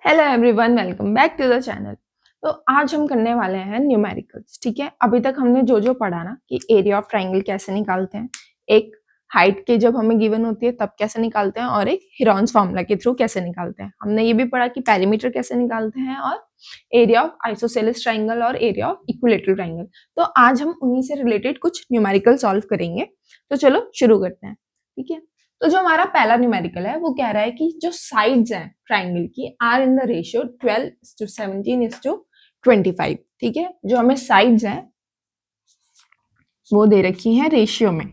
Hello everyone, welcome back to the channel. तो आज हम करने वाले हैं न्यूमेरिकल्स। ठीक है, अभी तक हमने जो पढ़ा ना कि एरिया ऑफ ट्राइंगल कैसे निकालते हैं, एक हाइट के जब हमें गिवन होती है तब कैसे निकालते हैं, और एक हिरॉन्स फार्मूला के थ्रू कैसे निकालते हैं। हमने ये भी पढ़ा कि पेरीमीटर कैसे निकालते हैं, और एरिया ऑफ आइसोसेलेस ट्राइंगल और एरिया ऑफ इक्विलेटरल ट्राइंगल। तो आज हम उन्हीं से रिलेटेड कुछ न्यूमेरिकल सॉल्व करेंगे। तो चलो शुरू करते हैं। ठीक है, तो जो हमारा पहला न्यूमेरिकल है वो कह रहा है कि जो साइड्स हैं ट्राइंगल की आर इन द रेशियो 12:17:25। ठीक है, जो हमें साइड्स हैं वो दे रखी हैं रेशियो में।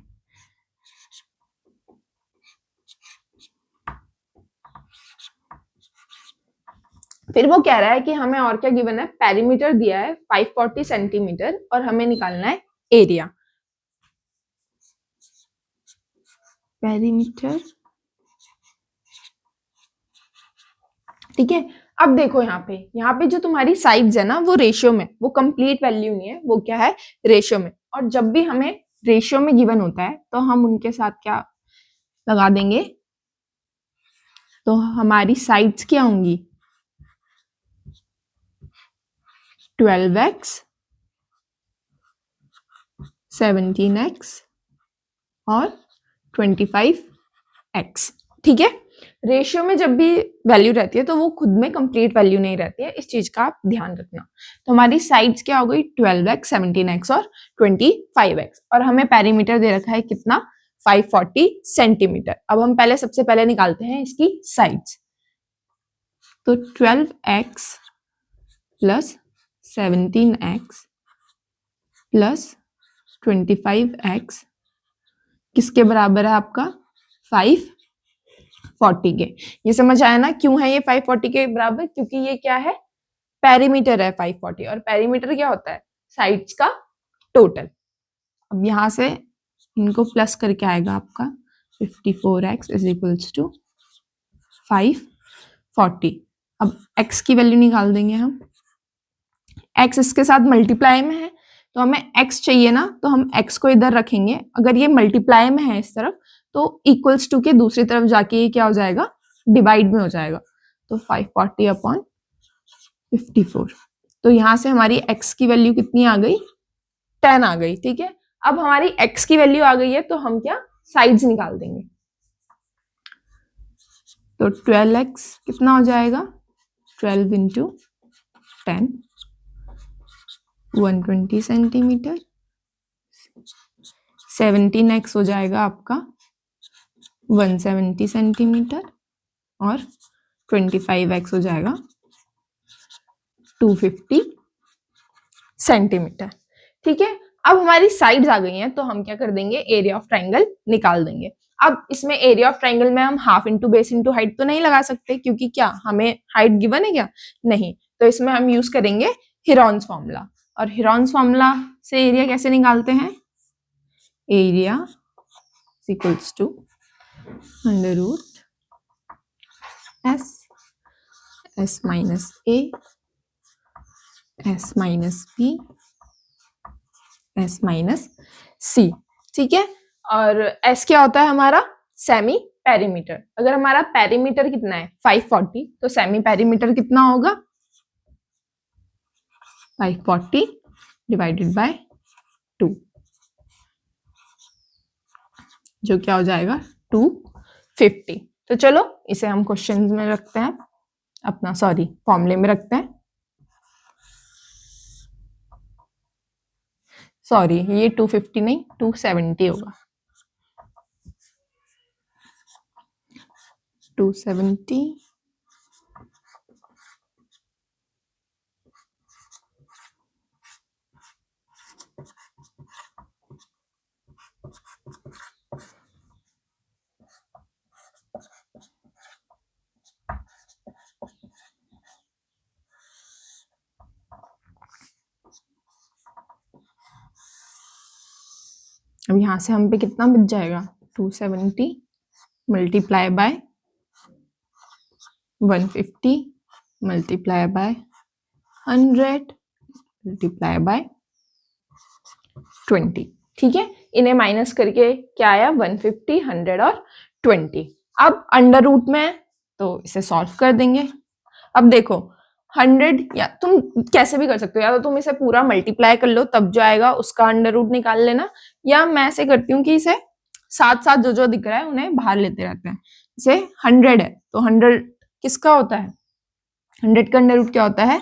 फिर वो कह रहा है कि हमें और क्या गिवन है, पेरीमीटर दिया है 540 सेंटीमीटर और हमें निकालना है एरिया। पेरीमीटर, ठीक है। अब देखो यहाँ पे जो तुम्हारी साइड्स है ना वो रेशियो में, वो कंप्लीट वैल्यू नहीं है, वो क्या है, रेशियो में। और जब भी हमें रेशियो में गिवन होता है तो हम उनके साथ क्या लगा देंगे, तो हमारी साइड्स क्या होंगी, 12x, 17x और 25x। ठीक है, रेशियो में जब भी वैल्यू रहती है तो वो खुद में कंप्लीट वैल्यू नहीं रहती है, इस चीज का आप ध्यान रखना। तो हमारी साइड्स क्या हो गई, 12x, 17x और 25x, और हमें पेरीमीटर दे रखा है कितना, 540 सेंटीमीटर। अब हम सबसे पहले निकालते हैं इसकी साइड्स। तो 12x plus 17x plus 25x किसके बराबर है, आपका 540 के। ये समझ आया ना क्यों है ये 540 के बराबर, क्योंकि ये क्या है, पेरीमीटर है 540, और पेरीमीटर क्या होता है, साइड्स का टोटल। अब यहां से इनको प्लस करके आएगा आपका 54x इज इक्वल्स टू 540। अब x की वैल्यू निकाल देंगे हम। x इसके साथ मल्टीप्लाई में है तो हमें x चाहिए ना, तो हम x को इधर रखेंगे। अगर ये मल्टीप्लाई में है इस तरफ तो इक्वल्स टू के दूसरी तरफ जाके ये क्या हो जाएगा, डिवाइड में हो जाएगा। तो 540 अपॉन 54। तो यहां से हमारी x की वैल्यू कितनी आ गई, 10 आ गई। ठीक है, अब हमारी x की वैल्यू आ गई है तो हम क्या, साइड्स निकाल देंगे। तो 12x कितना हो जाएगा, 12 इंटू 10, 120 सेंटीमीटर। 17x हो जाएगा आपका 170 सेंटीमीटर, और 25x हो जाएगा 250 सेंटीमीटर। ठीक है, अब हमारी साइड्स आ गई हैं तो हम क्या कर देंगे, एरिया ऑफ ट्राइंगल निकाल देंगे। अब इसमें एरिया ऑफ ट्राइंगल में हम half into base into height तो नहीं लगा सकते, क्योंकि क्या हमें हाइट गिवन है क्या, नहीं। तो इसमें हम यूज करेंगे हिरॉन्स फॉर्मूला। और हिरॉन्स फॉर्मूला से एरिया कैसे निकालते हैं, area equals to under root S minus A, S minus B, S minus C. ठीक है, और एस क्या होता है हमारा, सेमी पेरीमीटर। अगर हमारा पेरीमीटर कितना है 540, तो सेमी पेरीमीटर कितना होगा, 540 डिवाइडेड बाय 2, जो क्या हो जाएगा 250। तो चलो इसे हम क्वेश्चन में रखते हैं, अपना सॉरी फॉर्मूले में रखते हैं। सॉरी, ये 250 नहीं 270 होगा, 270 अब यहां से हम पे कितना बच जाएगा, 270 multiply by 150 multiply by 100 multiply by 20। ठीक है, इन्हें माइनस करके क्या आया, 150, 100 और 20। अब अंडर रूट में तो इसे सॉल्व कर देंगे। अब देखो 100, या तुम कैसे भी कर सकते हो, या तो तुम इसे पूरा मल्टीप्लाई कर लो तब जो आएगा उसका अंडर रूट निकाल लेना, या मैं ऐसे करती हूँ कि इसे साथ साथ जो जो दिख रहा है उन्हें बाहर लेते रहते हैं। जैसे 100 है तो 100 किसका होता है, 100 का अंडर रूट क्या होता है,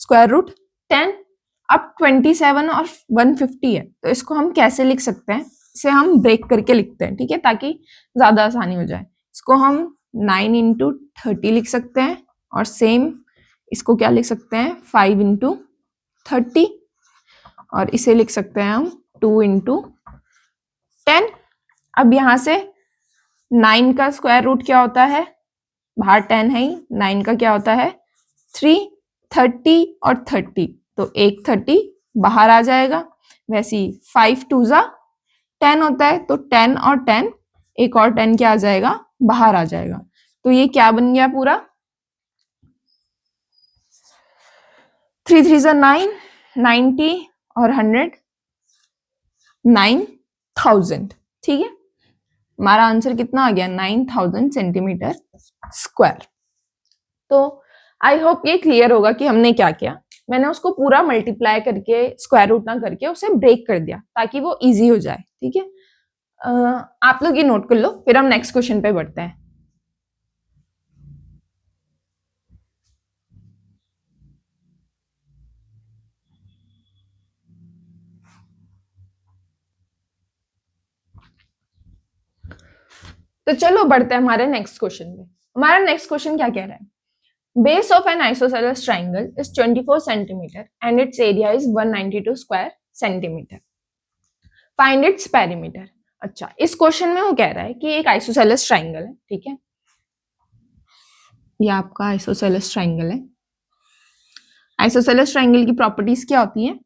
स्क्वायर रूट 10। अब 27 और 150 है तो इसको हम कैसे लिख सकते हैं, इसे हम ब्रेक करके लिखते हैं, ठीक है, ताकि ज्यादा आसानी हो जाए। इसको हम 9 इंटू 30 लिख सकते हैं, और सेम इसको क्या लिख सकते हैं, 5 इंटू 30, और इसे लिख सकते हैं हम 2 इंटू 10। अब यहां से 9 का स्क्वायर रूट क्या होता है, बाहर 10 है ही, 9 का क्या होता है 3, 30 और 30, तो एक 30 बाहर आ जाएगा। वैसे ही 5 2 जा 10 होता है, तो 10 और 10, एक और 10 क्या आ जाएगा, बाहर आ जाएगा। तो ये क्या बन गया पूरा, 3 3 जा 9, 90 और 100, 9000, ठीक है। हमारा आंसर कितना आ गया, 9000 सेंटीमीटर स्क्वायर। तो आई होप ये क्लियर होगा कि हमने क्या किया। मैंने उसको पूरा मल्टीप्लाई करके स्क्वायर रूट ना करके उसे ब्रेक कर दिया ताकि वो इजी हो जाए, ठीक है। आप लोग ये नोट कर लो, फिर हम नेक्स्ट क्वेश्चन पे बढ़ते हैं। तो चलो बढ़ते हैं हमारे नेक्स्ट क्वेश्चन में। हमारा नेक्स्ट क्वेश्चन क्या कह रहा है, base of N isosceles triangle is 24 centimetre and it's area is 192 square centimetre, find its perimeter. अच्छा, इस क्वेश्चन में वो कह रहा है कि एक आइसोसेलेस ट्राइंगल है, ठीक है, ये आपका आइसोसेलेस ट्राइंगल है। आइसोसेलेस ट्राइंगल की प्रॉपर्टीज क्या होती हैं,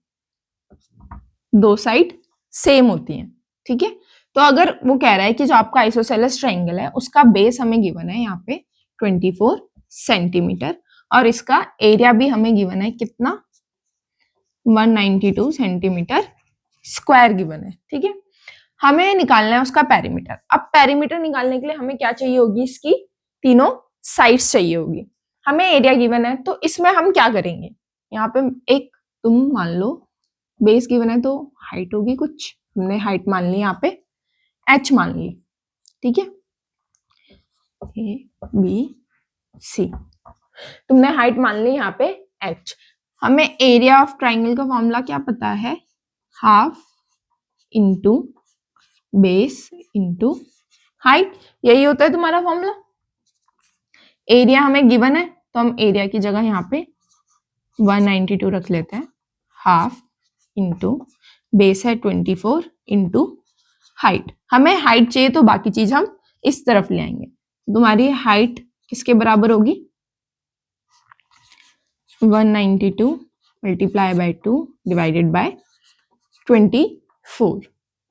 दो साइड सेम होती हैं, ठीक है। तो अगर वो कह रहा है कि जो आपका आइसोसेलेस ट्राइंगल है उसका बेस हमें गिवन है यहाँ पे 24 सेंटीमीटर, और इसका एरिया भी हमें गिवन है कितना, 192 सेंटीमीटर स्क्वायर गिवन है, ठीक है। हमें निकालना है उसका पेरीमीटर। अब पेरीमीटर निकालने के लिए हमें क्या चाहिए होगी, इसकी तीनों साइड्स चाहिए होगी। हमें एरिया गिवन है तो इसमें हम क्या करेंगे, यहाँ पे एक तुम मान लो बेस गिवन है तो हाइट होगी कुछ, हमने हाइट मान ली यहाँ पे h मान ली, ठीक है, ए बी सी, तुमने हाइट मान ली यहाँ पे h। हमें एरिया ऑफ ट्राइंगल का फॉर्मूला क्या पता है, half into base into height, यही होता है तुम्हारा फॉर्मूला। एरिया हमें गिवन है तो हम एरिया की जगह यहाँ पे 192 रख लेते हैं, हाफ इंटू बेस है 24 इंटू हाइट। हमें हाइट चाहिए तो बाकी चीज हम इस तरफ ले आएंगे। तुम्हारी हाइट किसके बराबर होगी, 192 मल्टीप्लाई बाय 2 डिवाइडेड बाय 24,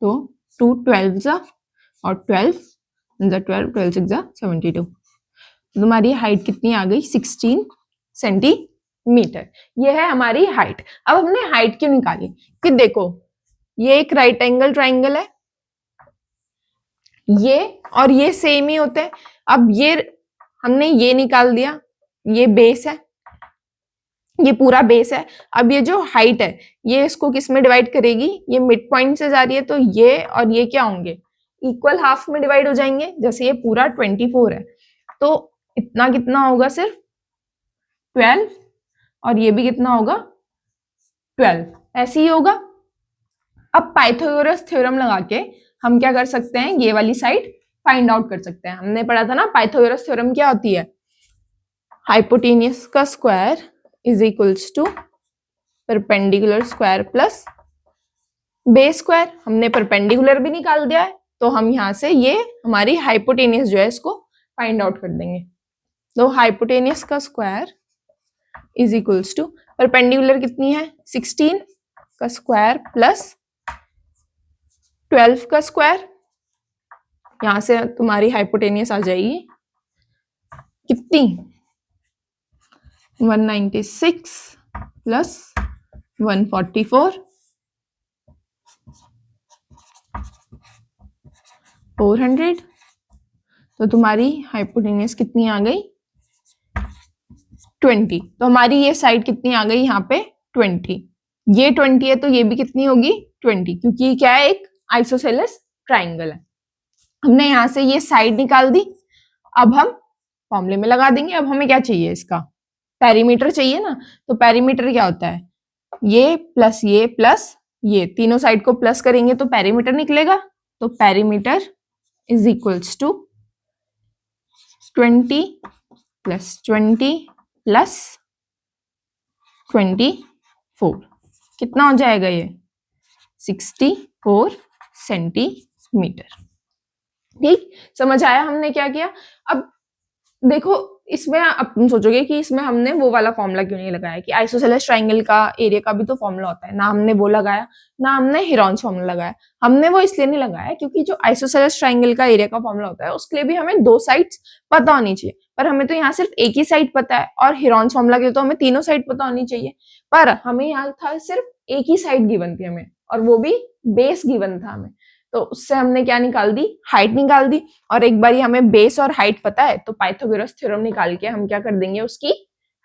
तो 2 12 जा और 12 12 6 जा 72, तुम्हारी हाइट कितनी आ गई, 16 सेंटीमीटर। ये है हमारी हाइट। अब हमने हाइट क्यों निकाली, कि देखो ये एक राइट एंगल ट्राइंगल है, ये और ये सेम ही होते हैं। अब ये हमने ये निकाल दिया, ये बेस है, ये पूरा बेस है। अब ये जो हाइट है ये इसको किस में डिवाइड करेगी, ये मिड पॉइंट से जा रही है तो ये और ये क्या होंगे, इक्वल हाफ में डिवाइड हो जाएंगे। जैसे ये पूरा 24 है तो इतना कितना होगा, सिर्फ 12, और ये भी कितना होगा 12, ऐसे ही होगा। अब पाइथागोरस थ्योरम लगा के हम क्या कर सकते हैं, ये वाली साइड फाइंड आउट कर सकते हैं। हमने पढ़ा था ना पाइथागोरस थ्योरम क्या होती है, हाइपोटेनियस का square is equals to perpendicular square plus base square. हमने परपेंडिकुलर भी निकाल दिया है तो हम यहां से ये हमारी हाइपोटेनियस जो है इसको फाइंड आउट कर देंगे। तो हाइपोटेनियस का square is equals to perpendicular कितनी है, 16 का स्क्वायर प्लस 12 का स्क्वायर। यहां से तुम्हारी हाइपोटेनियस आ जाएगी कितनी, 196 प्लस 144, 400। तो तुम्हारी हाइपोटेनियस कितनी आ गई, 20, तो हमारी ये साइड कितनी आ गई यहाँ पे 20, ये 20 है तो ये भी कितनी होगी 20, क्योंकि ये क्या है, एक आइसोसेलेस ट्राइंगल है। हमने यहाँ से ये साइड निकाल दी। अब हम फॉर्मूले में लगा देंगे। अब हमें क्या चाहिए, इसका पेरीमीटर चाहिए ना। तो पेरीमीटर क्या होता है, ये प्लस ये तीनों साइड को प्लस करेंगे तो पेरीमीटर निकलेगा। तो perimeter is equals to 20 plus 20 plus 24, कितना हो जाएगा ये 64 सेंटीमीटर। ठीक, समझ आया हमने क्या किया। अब देखो इसमें अब तुम सोचोगे कि इसमें हमने वो वाला फॉर्मूला क्यों नहीं लगाया कि आइसोसेलेस ट्राइंगल का एरिया का भी तो फॉर्मूला होता है, ना हमने वो लगाया ना हमने हिरॉन्स फॉर्मूला लगाया। हमने वो इसलिए नहीं लगाया क्योंकि जो आइसोसेलेस ट्राइंगल का एरिया का फॉर्मूला होता है उसके लिए भी हमें दो साइड्स पता होनी चाहिए, पर हमें तो यहाँ सिर्फ एक ही साइड पता है, और हिरॉन्स फॉर्मूला के लिए तो हमें तीनों साइड पता होनी चाहिए। पर हमें यहाँ था सिर्फ एक ही साइड गिवन थी हमें, और वो भी बेस गिवन था हमें। तो उससे हमने क्या निकाल दी, हाइट निकाल दी। और एक बार हमें बेस और हाइट पता है तो पाइथागोरस थ्योरम निकाल के हम क्या कर देंगे, उसकी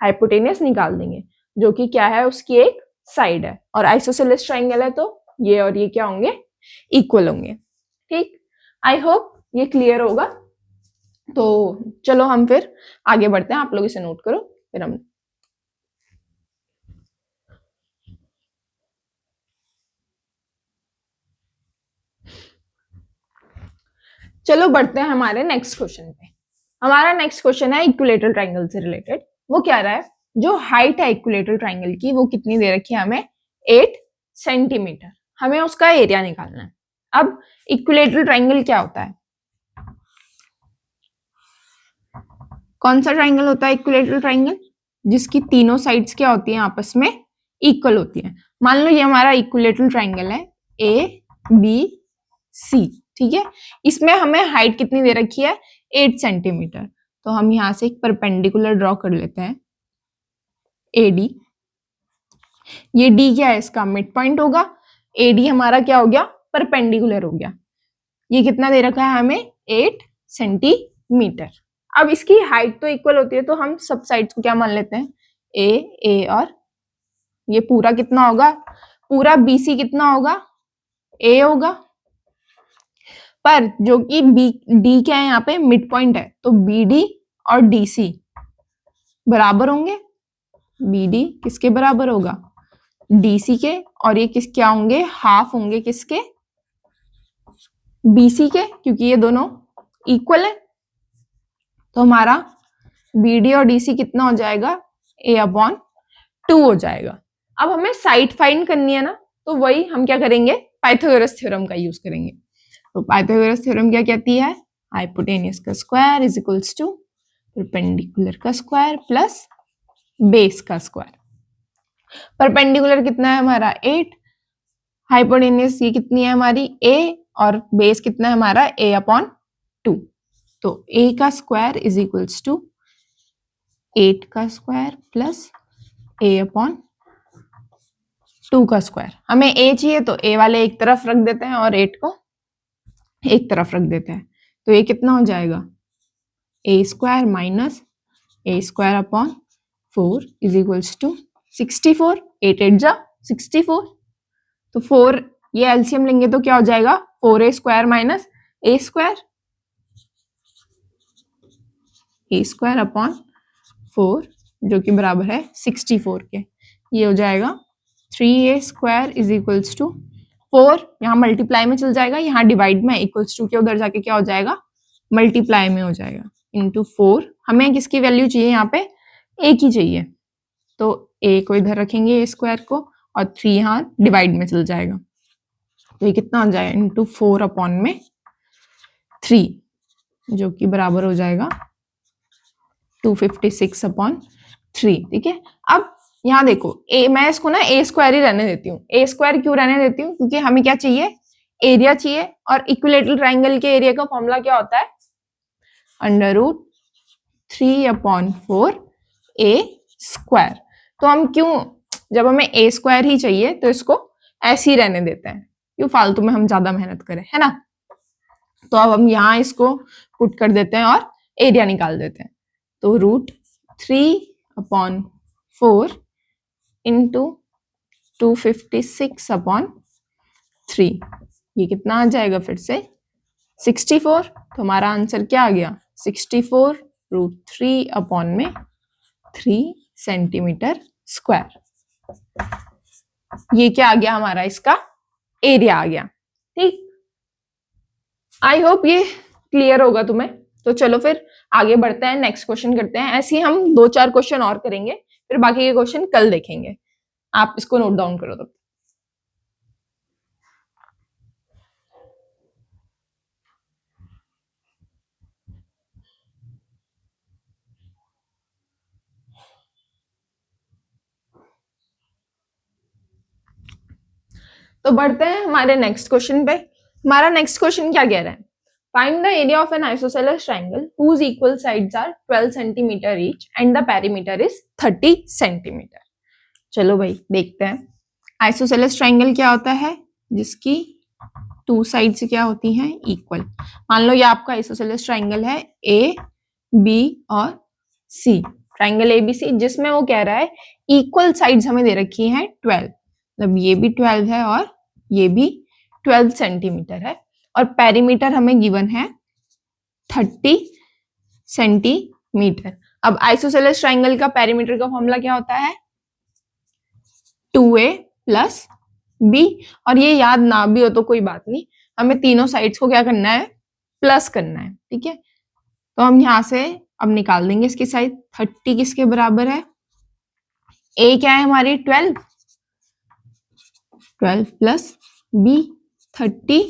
हाइपोटेनस निकाल देंगे, जो कि क्या है, उसकी एक साइड है। और आइसोसेलेस ट्राइंगल है तो ये और ये क्या होंगे, इक्वल होंगे। ठीक, आई होप ये क्लियर होगा। तो चलो हम फिर आगे बढ़ते हैं, आप लोग इसे नोट करो फिर हम चलो बढ़ते हैं हमारे नेक्स्ट क्वेश्चन पे। हमारा नेक्स्ट क्वेश्चन है इक्विलेटरल ट्राइंगल से रिलेटेड। वो क्या रहा है, जो हाइट है इक्विलेटरल ट्राइंगल की वो कितनी दे रखी है हमें, 8 सेंटीमीटर। हमें उसका एरिया निकालना है। अब इक्विलेटरल ट्राइंगल क्या होता है, कौन सा ट्राइंगल होता है इक्विलेटरल ट्राइंगल, जिसकी तीनों साइड्स क्या होती हैं, आपस में इक्वल होती हैं। मान लो ये हमारा इक्विलेटरल ट्राइंगल है ए बी सी, ठीक है। इसमें हमें हाइट कितनी दे रखी है, 8 सेंटीमीटर। तो हम यहां से एक परपेंडिकुलर ड्रॉ कर लेते हैं, एडी। ये डी क्या है, इसका मिड पॉइंट होगा। एडी हमारा क्या हो गया, परपेंडिकुलर हो गया। ये कितना दे रखा है हमें, 8 सेंटीमीटर। अब इसकी हाइट तो इक्वल होती है तो हम सब साइड्स को क्या मान लेते हैं, ए और ये पूरा कितना होगा, पूरा बीसी कितना होगा, ए होगा। पर जो कि बी डी क्या है यहाँ पे, मिड पॉइंट है, तो बी डी और डी सी बराबर होंगे। बी डी किसके बराबर होगा, डी सी के, और ये किस क्या होंगे, हाफ होंगे किसके, बी सी के, क्योंकि ये दोनों इक्वल है। तो हमारा बी डी और डी सी कितना हो जाएगा, a/2 हो जाएगा। अब हमें साइड फाइंड करनी है ना, तो वही हम क्या करेंगे, पाइथागोरस थ्योरम का यूज करेंगे। तो पाइथागोरस थ्योरम क्या कहती है, हाइपोटेनियस का square is equals to perpendicular का स्क्वायर प्लस बेस का स्क्वायर। परपेंडिकुलर कितना है हमारा 8, हाइपोटेनियस ये कितनी है हमारी a, और बेस कितना है हमारा a/2। तो a का स्क्वायर इज इक्वल्स टू 8 का स्क्वायर प्लस a/2 का स्क्वायर। हमें a चाहिए तो a वाले एक तरफ रख देते हैं और 8 को एक तरफ रख देते हैं। तो ये कितना हो जाएगा, a square minus a/4 is equals to 64। 8 8 जा 64, तो 4 ये एलसीएम लेंगे तो क्या हो जाएगा, 4a square minus a square, a/4 जो कि बराबर है 64 के। ये हो जाएगा 3a square is equals to 4, यहाँ मल्टीप्लाई में चल जाएगा, यहाँ डिवाइड में, इक्वल्स टू के उधर जाके क्या हो जाएगा, मल्टीप्लाई में हो जाएगा, इंटू 4। हमें किसकी वैल्यू चाहिए यहाँ पे, a की चाहिए, तो a को इधर रखेंगे a स्क्वायर को, और 3 यहाँ डिवाइड में चल जाएगा। तो ये कितना हो जाएगा, इंटू 4/3, जो कि बराबर हो जाएगा 256/3। ठीक है। अब यहाँ देखो मैं इसको ना a स्क्वायर ही रहने देती हूँ। a स्क्वायर क्यों रहने देती हूँ, क्योंकि हमें क्या चाहिए, एरिया चाहिए, और इक्विलेटरल ट्राइंगल के एरिया का फॉर्मूला क्या होता है, √3/4a²। तो हम क्यों, जब हमें a स्क्वायर ही चाहिए तो इसको ऐसे ही रहने देते हैं, क्यों फालतू में हम ज्यादा मेहनत करें, है ना। तो अब हम यहाँ इसको पुट कर देते हैं और एरिया निकाल देते हैं। तो अपॉन 4 इंटू 256 अपॉन 3, ये कितना आ जाएगा फिर से 64। तो हमारा आंसर क्या आ गया 64√3 अपॉन में 3 सेंटीमीटर स्क्वायर। ये क्या आ गया हमारा, इसका एरिया आ गया। ठीक, आई होप ये क्लियर होगा तुम्हें। तो चलो फिर आगे बढ़ते हैं, नेक्स्ट क्वेश्चन करते हैं। ऐसे ही हम 2-4 क्वेश्चन और करेंगे, फिर बाकी के क्वेश्चन कल देखेंगे। आप इसको नोट डाउन करो तब। तो बढ़ते हैं हमारे नेक्स्ट क्वेश्चन पे। हमारा नेक्स्ट क्वेश्चन क्या कह रहा है, find the area of N isosceles triangle whose equal sides are 12 cm each and the perimeter is 30 cm। चलो भाई देखते हैं। आइसोसेलेस ट्रायंगल क्या होता है, जिसकी 2 साइड्स क्या होती हैं इक्वल। मान लो ये आपका आइसोसेलेस ट्रायंगल है ए बी और सी, ट्रायंगल ए बी सी, जिसमें वो कह रहा है इक्वल साइड्स हमें दे रखी हैं 12, मतलब ये भी 12 है और ये भी 12 सेंटीमीटर है, और पेरीमीटर हमें गिवन है 30 सेंटीमीटर। अब आइसोसेलेस ट्रायंगल का पेरीमीटर का फॉर्मूला क्या होता है 2a प्लस b, और ये याद ना भी हो तो कोई बात नहीं, हमें तीनों साइड्स को क्या करना है प्लस करना है। ठीक है, तो हम यहां से अब निकाल देंगे इसकी साइड। 30 किसके बराबर है, a क्या है हमारी 12 प्लस b 30,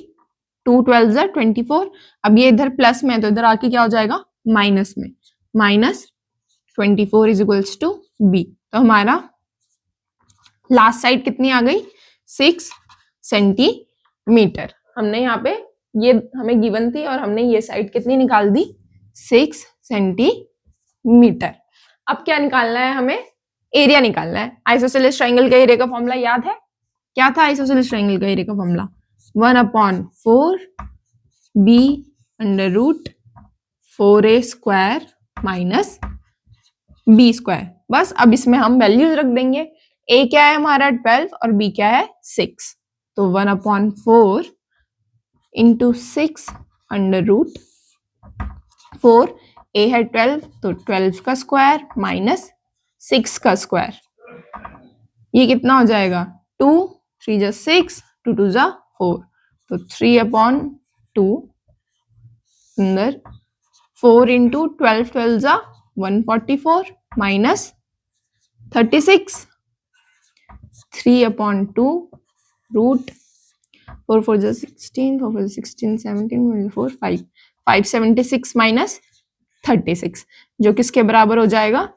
2 12 जा 24। अब ये इधर प्लस में है तो इधर आके क्या हो जाएगा माइनस में, -24 इज इक्वल्स टू b। तो हमारा लास्ट साइड कितनी आ गई 6 सेंटीमीटर। हमने यहाँ पे ये हमें गिवन थी और हमने ये साइड कितनी निकाल दी 6 सेंटीमीटर। अब क्या निकालना है हमें, एरिया निकालना है। आइसोसेलेस ट्रायंगल का एरिया का फॉर्मूला याद है, क्या था आइसोसेलेस ट्रायंगल का एरिया का formula 1/4 b under root 4a square minus b square. बस अब इसमें हम वैल्यूज रख देंगे, a क्या है हमारा 12 और b क्या है 6, तो 1/4 इंटू 6 अंडर रूट 4, a है 12 तो 12 का स्क्वायर माइनस 6 का स्क्वायर, ये कितना हो जाएगा 2 3 जा 6 2 2 जा 4, तो 3/2 अंदर 4 इंटू 12 12 जा 144 माइनस 36, 3/2 रूट 4 4 जा 16 4 4 16 17 4 5 576 माइनस 36, जो किसके बराबर हो जाएगा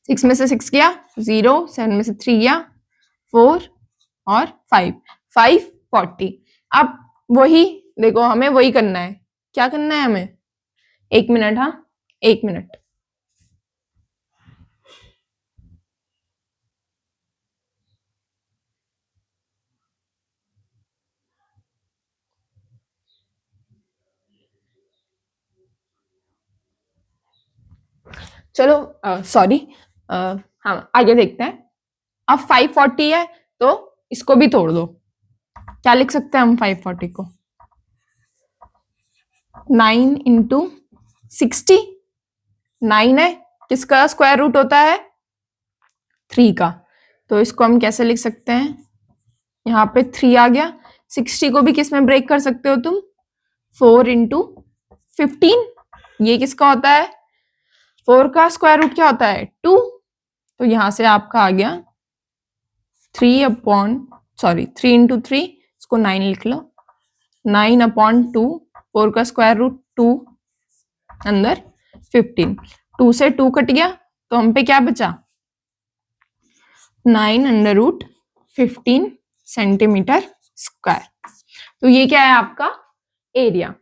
6 में से 6 गया 0, 7 में से 3 गया 4 और 5 540। अब वही देखो हमें वही करना है, क्या करना है हमें, 1 मिनट, हाँ 1 मिनट। चलो सॉरी, हाँ आगे देखते हैं। अब 540 है तो इसको भी तोड़ दो, क्या लिख सकते हैं हम 540 को 9 इंटू 60, 9 है किसका स्क्वायर रूट होता है 3 का, तो इसको हम कैसे लिख सकते हैं, यहाँ पे 3 आ गया। 60 को भी किस में ब्रेक कर सकते हो तुम 4 इंटू 15, ये किसका होता है 4 का स्क्वायर रूट क्या होता है 2, तो यहां से आपका आ गया 3 इंटू 3, इसको 9 लिख लो, 9/2, 4 का स्क्वायर रूट 2 अंदर 15, 2 से 2 कट गया तो हम पे क्या बचा 9/15 सेंटीमीटर स्क्वायर। तो ये क्या है आपका एरिया।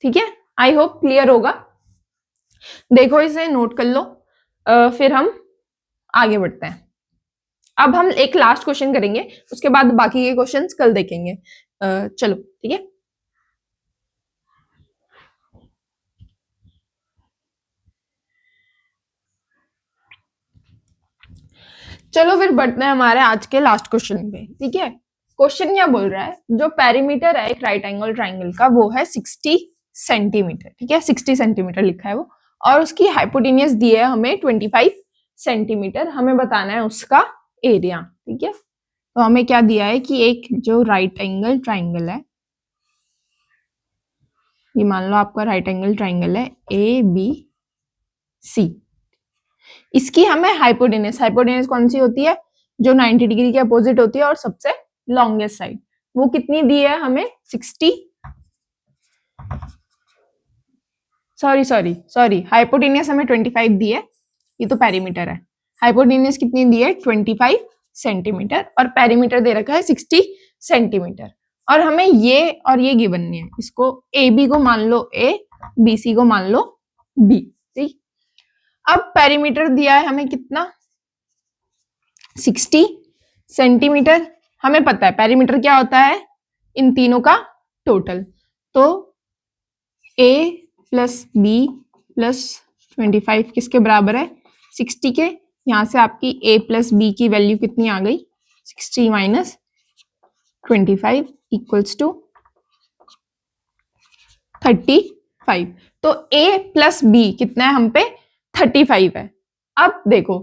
ठीक है, आई होप क्लियर होगा। देखो इसे नोट कर लो, फिर हम आगे बढ़ते हैं। अब हम एक लास्ट क्वेश्चन करेंगे, उसके बाद बाकी के क्वेश्चंस कल देखेंगे। चलो ठीक है। चलो फिर बढ़ते हैं हमारे आज के लास्ट क्वेश्चन पे, ठीक है। क्वेश्चन क्या बोल रहा है, जो पेरीमीटर है एक राइट एंगल ट्राइंगल का वो है 60 सेंटीमीटर, ठीक है, 60 सेंटीमीटर लिखा है वो, और उसकी हाइपोटेनियस दी है हमें 25 सेंटीमीटर, हमें बताना है उसका एरिया, ठीक है। तो हमें क्या दिया है कि एक जो राइट एंगल ट्राइंगल है, ये मान लो आपका राइट एंगल ट्राइंगल है ए बी सी, इसकी हमें हाइपोटेनियस, हाइपोटेनियस कौन सी होती है, जो 90 डिग्री के अपोजिट होती है और सबसे लॉन्गेस्ट साइड, वो कितनी दी है हमें 60, सॉरी हाइपोटेनियस हमें 25 दी है, ये तो पेरीमीटर है, हाइपोटेनियस कितनी दी है 25 सेंटीमीटर, और पेरीमीटर दे रखा है 60 सेंटीमीटर, और हमें ये और ये गिवन नहीं है, इसको ए बी को मान लो ए, बी सी को मान लो बी, ठीक। अब पेरीमीटर दिया है हमें कितना 60 सेंटीमीटर, हमें पता है पेरीमीटर क्या होता है इन तीनों का टोटल, तो a प्लस बी प्लस 25 किसके बराबर है 60 के, यहां से आपकी a प्लस बी की वैल्यू कितनी आ गई 60 माइनस 25 इक्वल्स टू 35, तो a प्लस बी कितना है हम पे 35 है। अब देखो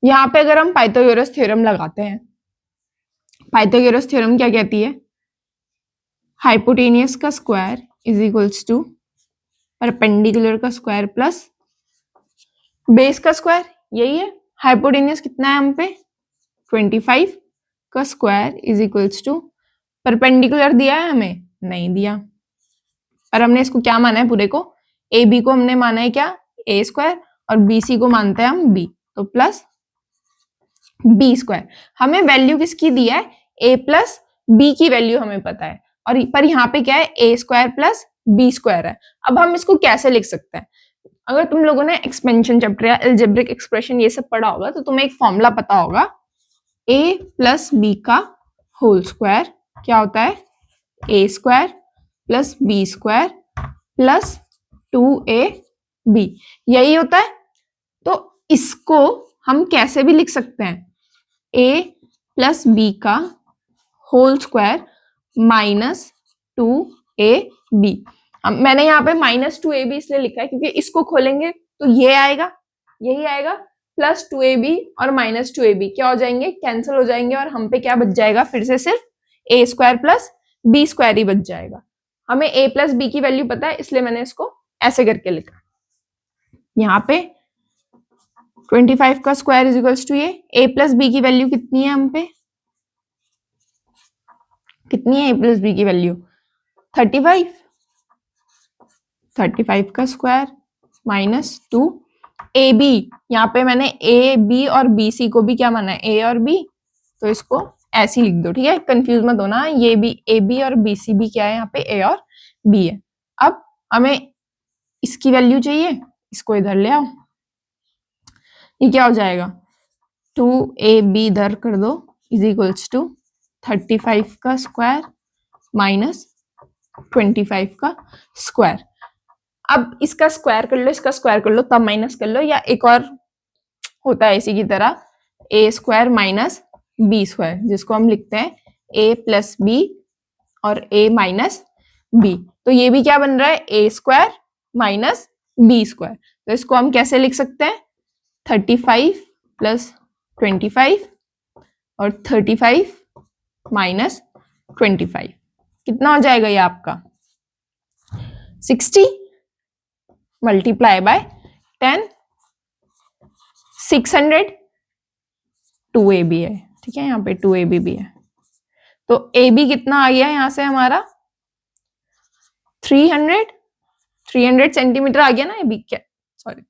यहां पे अगर हम पाइथागोरस थ्योरम लगाते हैं, पाइथागोरस थ्योरम क्या कहती है, हाइपोटेनियस का square is equals to perpendicular का स्क्वायर प्लस बेस का स्क्वायर, यही है। हाइपोटेनियस कितना है हम पे 25 का square is equals to perpendicular दिया है हमें नहीं दिया, और हमने इसको क्या माना है पूरे को, ए बी को हमने माना है क्या ए स्क्वायर, और बी सी को मानते हैं हम बी, तो प्लस बी स्क्वायर, हमें वैल्यू किसकी दी है ए प्लस बी की वैल्यू हमें पता है, और पर यहाँ पे क्या है A square plus B square है। अब हम इसको कैसे लिख सकते हैं, अगर तुम लोगों ने एक्सपेंशन चैप्टर या अलजेब्रिक एक्सप्रेशन ये सब पढ़ा होगा तो तुम्हें एक फॉर्मूला पता होगा, ए प्लस बी का होल स्क्वायर क्या होता है A square plus B square plus 2ab, यही होता है। तो इसको हम कैसे भी लिख सकते हैं a प्लस बी का होल स्क्वायर माइनस 2ab, मैंने यहाँ पे माइनस 2ab इसलिए लिखा है क्योंकि इसको खोलेंगे तो ये आएगा, यही आएगा, प्लस 2ab और माइनस 2ab क्या हो जाएंगे कैंसिल हो जाएंगे, और हम पे क्या बच जाएगा फिर से सिर्फ a square plus B square ही बच जाएगा। हमें a प्लस बी की वैल्यू पता है इसलिए मैंने इसको ऐसे करके लिखा, यहाँ पे 25 का स्क्वायर इज इक्वल्स टू ये a प्लस बी की वैल्यू कितनी है हम पे, कितनी है a प्लस बी की वैल्यू 35, 35 का स्क्वायर माइनस 2ab, यहाँ पे मैंने a b और b c को भी क्या माना है a और b, तो इसको ऐसे ही लिख दो, ठीक है, कंफ्यूज मत होना, ये भी a b और b c भी क्या है यहाँ पे a और b है। अब हमें इसकी वैल्यू चाहिए, इसको इधर ले आओ, ये क्या हो जाएगा 2ab इधर कर दो इज इक्वल्स टू 35 का स्क्वायर माइनस 25 का स्क्वायर। अब इसका स्क्वायर कर लो, इसका स्क्वायर कर लो, तब माइनस कर लो, या एक और होता है इसी की तरह ए स्क्वायर माइनस बी स्क्वायर, जिसको हम लिखते हैं ए प्लस बी और ए माइनस बी, तो ये भी क्या बन रहा है A square minus B square, तो इसको हम कैसे लिख सकते हैं 35 प्लस 25 और 35 माइनस 25, कितना हो जाएगा ये आपका 60 मल्टीप्लाई बाय 10, 600, 2ab है, ठीक है, यहाँ पे 2ab भी है, तो ab कितना आ गया यहाँ से हमारा 300 सेंटीमीटर आ गया ना, ab क्या सॉरी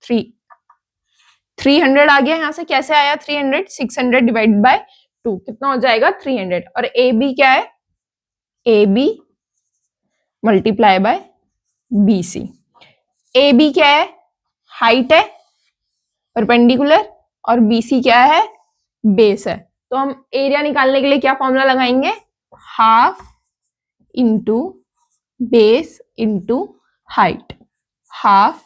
300 आ गया यहाँ से, कैसे आया 300, 600 डिवाइड बाय 2 कितना हो जाएगा 300, और ab क्या है ab multiply by bc, ab क्या है हाइट है परपेंडिकुलर, और bc क्या है बेस है, तो हम एरिया निकालने के लिए क्या फॉर्मूला लगाएंगे half into base into height, half